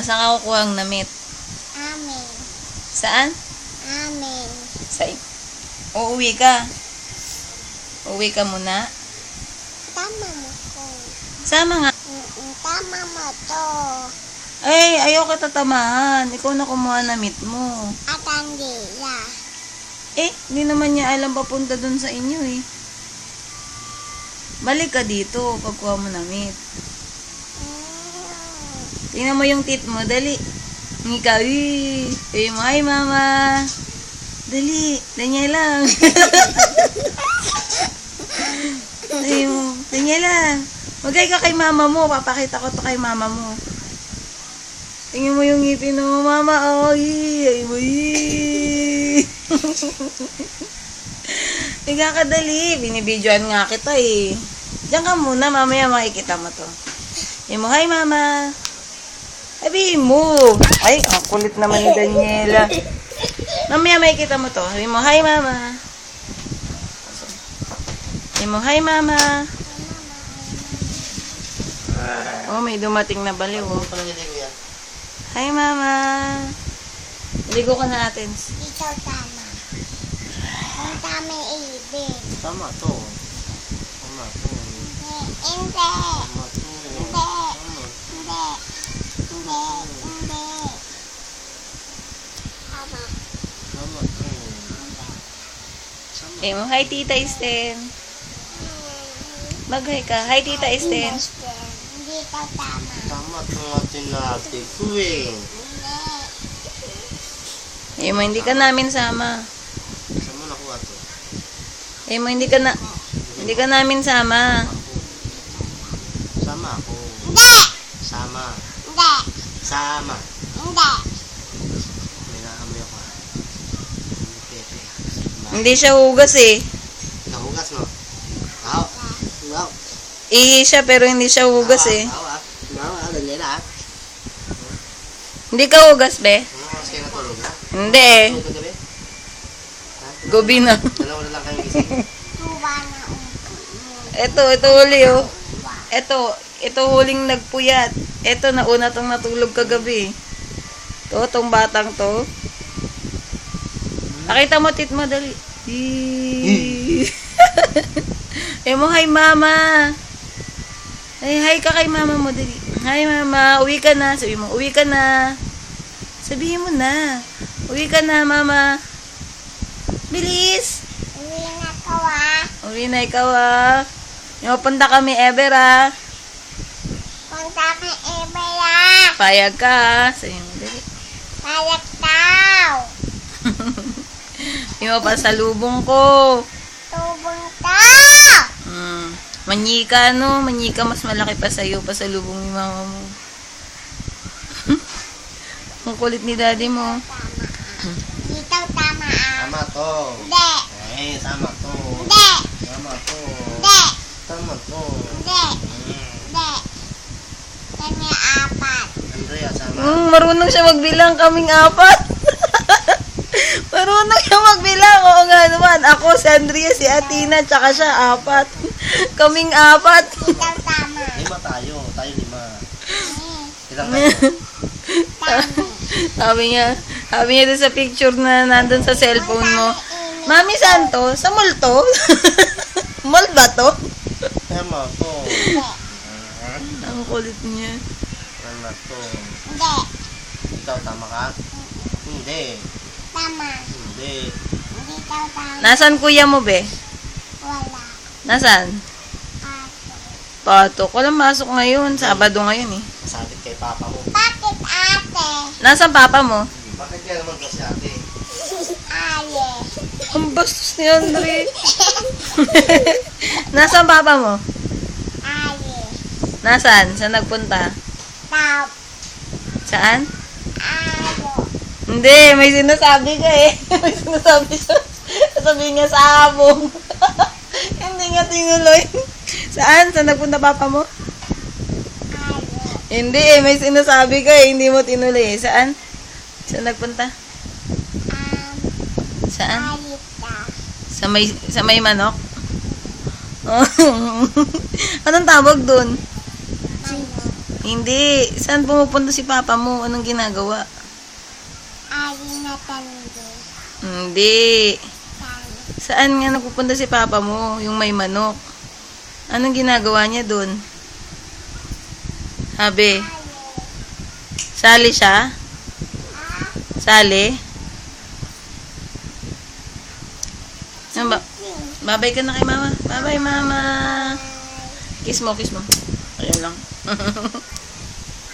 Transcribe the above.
Saan ka kukuha ang namit? Amin. Saan? Amin. Uuwi ka. Uuwi ka muna. Tama mo ko. Sama nga. Tama mo to. Ay, ayaw ka tatamahan. Ikaw na kumuha ng namit mo. At andila. Hindi naman niya alam papunta dun sa inyo eh. Balik ka dito pagkuha mo namit. Tingnan mo yung tit mo, dali. Ikaw, eh mo, hi mama. Dali, Daniela. Ay mo, Daniela. Magay ka kay mama mo, papakita ko to kay mama mo. Tingnan mo yung ngipin mo, mama. Ay mo, Higa ka dali, binibidyoan nga kita eh. Diyan ka muna, mamaya makikita mo to. Ay mo, hi mama. Sabihin mo. Ay, ang kulit naman ni Daniela. Mamaya makikita mo to. Sabihin mo, hi mama. Sabihin mo, hi mama. Oh, may dumating na baliw. Hi mama. Ligo ka na natin. Ikaw tama. Ang tama ibig. Tama to. Tama to. Hindi. Tama to. Hindi. Hindi. Hindi. Hindi. Tama. Tama to. Sabihin mo, hi tita Esten. Mag-hi ka. Hi tita Esten. Hindi ka tama. Tama to atin natin ko eh. Sabihin mo, hindi ka namin sama. Saan mo nakuha to? Sabihin mo, hindi ka namin sama. Sama ako. Hindi. Sama. Hindi. Sama. Hindi. May naamoy ako ah. Pepe. Hindi siya hugas eh. Nahugas no? Aw. Aw. Ihi siya pero hindi siya hugas eh. Aw. Daniela ah. Hindi ka hugas, be? Ano oras kayo natulog na? Hindi eh. Tulog ka gabi? Gobi na. Dalawa na lang kayo gising. Tuwa na Ito huli oh. Ito huling nagpuyat. Ito, nauna tong natulog kagabi. Tong batang to. Nakita mo, tit mo, dali. Eh mo, hi mama. Ay, hi ka kay mama mo, dali. Hi mama, uwi ka na. Sabi mo, uwi ka na. Sabihin mo na. Uwi ka na, mama. Bilis. uwi na ka wa. Uwi na ikaw ah. Yung punta kami ever ah. Punta ka ibaya. Payag ka ah. Sabi mo, dali. Payag daw. Yung pasalubong ko. Tubong daw. Manyika no. Manyika mas malaki pa sa'yo. Pasalubong ni mama mo. Ang kulit ni daddy mo. Dito tama ah. Tama to. Hindi. Eh, tama to. Hindi. Tama to. Hindi. Tama to. Hindi. Hindi. Kami apat. Andrea, sama. Marunong siya magbilang. Kaming apat. Marunong siya magbilang. Oo nga naman. Ako, si Andrea, si Atina, tsaka siya, apat. Kaming apat. Dito tama. Lima tayo. Tayo lima. Ilang Tama. Sabi niya doon sa picture na nandun sa cellphone mo, Mami, saan to? Sa mall to? Mall ba to? Tama to. Ang kulit niya. Tama to. Hindi. Ikaw, tama ka? Hindi. Tama. Hindi. Dito tama. Nasaan kuya mo, be? Wala. Nasaan? Ato. Patok. Walang masok ngayon. Sabado ngayon eh. Masabit kay papa mo. Bakit ate? Nasaan papa mo? Bakit yan naman kasi ate? Ale. Ang bastos ni Andre. Nasaan papa mo? Ale. Nasaan? Saan nagpunta? Tap. Saan? Alo. Hindi, may sinasabi ka eh. May sinasabi siya. Sabi niya sa abong. Hindi nga tinuloy. Saan? Saan nagpunta papa mo? Ale. Hindi eh, may sinasabi ka eh. Hindi mo tinuloy eh. Saan? Saan nagpunta? Saan? Alita. Sa may manok? Anong tawag dun? Manok. Hindi. Saan pumupunta si papa mo? Anong ginagawa? Ari na tandi. Hindi. Tandi. Saan nga nagpupunta si papa mo? Yung may manok. Anong ginagawa niya doon? Sabi. Sali siya? Sali? Ano ba? Babay ka na kay mama. Bye-bye, mama. Kiss mo, kiss mo. Ayun lang.